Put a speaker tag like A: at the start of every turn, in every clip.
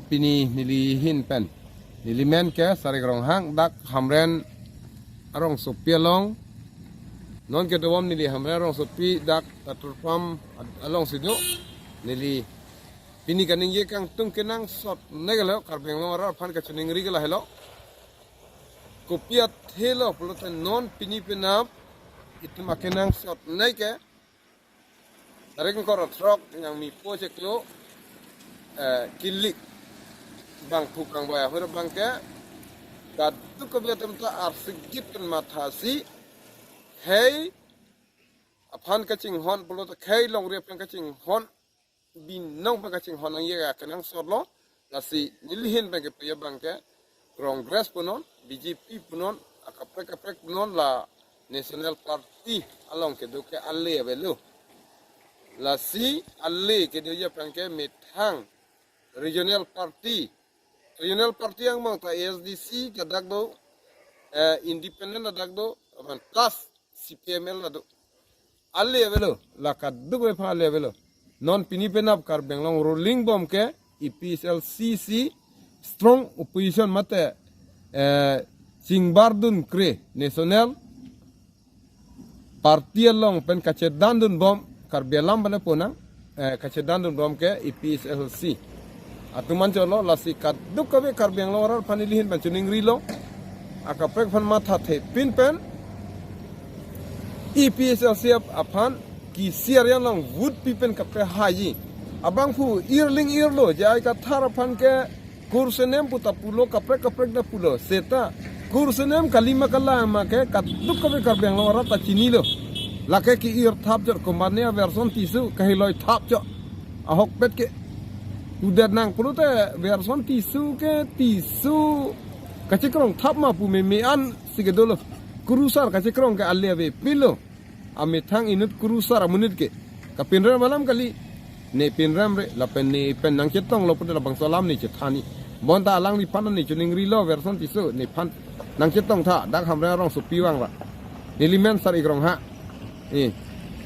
A: pini nili hin pen nili men ke sari grong hang dak hamren arong sopia long non ke dom nili hamren arong sopi dak aturpam along sido nili pini kaning ye kang tung kenang sot negalo karbeng lo ra phan ka chuning ri gala hello kopiat helo ploten non pini penap itu makenang sot nai ke tarik ko rotrok yang mi pojek lo kilik bang tukang baya hura bang ke kadu kopiat temta arsigit kan matasi hey aphan kaching hon plot hey long rep kaching hon bin nong pa kaching hon ang ye kanang sot lo lasi nilihin bang ke pya bang ke Congress punon, BJP punon, akaprek punon la National Party along ke do ke alle belu. La si alle ke do ya pangke methang Regional Party yang mang ta SDC ke dagdo independent dagdo aban plus CPML dagdo alle belu la kaddu be pha alle belu non pini penap kar benglong rolling bomb ke EPSLCC strong opposition mate Singbardun kre national party along pen kacedandun bom karbialam bana pona kacedandun bom ke EPSLC atuman cholo lasi kaduk kabe karbiang lorar panilihin panchuning rilo akaprek fan matha the pin pen EPSLC aphan ki siarian long wood pipen kapre haji abang pu earling earlo jai ka tharapan ke kursenem puta pulo kaprek da pulo seta kursenem kalima kala make kaduk kabe karbiang lora ta chinilo lake ki ir thap jor kombania version tisu kahiloi thap jo ahok pet ke udat nang pulo te version tisu ke tisu kachikrong thap ma pu me an sigedolo kurusar kachikrong ke alle be pilo ame thang inut kurusar amunit ke kapinra malam kali ne pinram re lapen ne pen nang chetong lo pun bang salam ni chetani bonta alang ni pan ni chuning ri lo version tisu ni pan nang chetong tha dak hamra rong supi wang la nilimen sari grong ha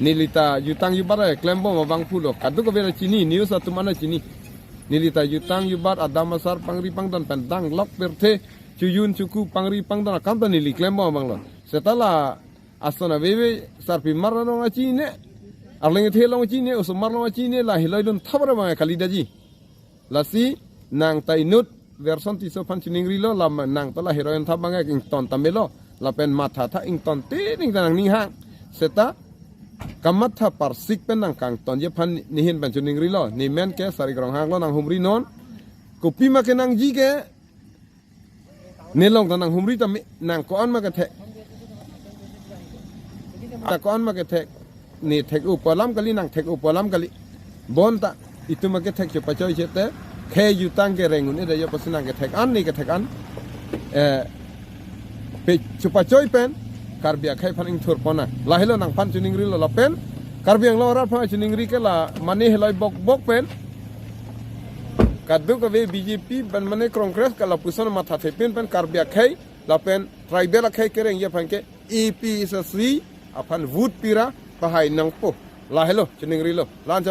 A: nilita yutang yubara klembo mabang pulo kadu ko bela chini news atumana chini nilita yutang yubar adamasar pangri pangdan pendang lok perte chuyun chuku pangri pangdan akanta nili klembo bang lo setala asana bebe sarpi marano ngachine arling thelong chine usumarno chine la hiloidun thabra ma kalidaji lasi nang tainut version tiso pan chining rilo la nang tala heroin thabanga king ton tamelo la pen matha tha ing ton te ning nang ning hang seta kamatha parsik pen nang kang ton je pan nihin pan chining rilo ni men ke sari grong hang lo nang humri non kopi ma ke nang ji ke nelong ta nang humri ta nang ko an ma ke the ta ko an ma ke the ni thek upalam kali nang thek upalam kali bonta itu ma ke thek che pachoi chete khe yutang ke rengun ida yo pasinang ke thek an ni ke thek an pe chupa choi pen karbia khai phaning thur pona la helo nang pan chuning ri la pen karbiang lo ra pha chuning ri ke la mani heloi bok pen kadu ka be BJP ban mane congress ka la puson matha the pen karbia khai la pen tribal khai ke reng ye phan ke EPSC apan wood pira bahai nang po la helo chuning ri lo lan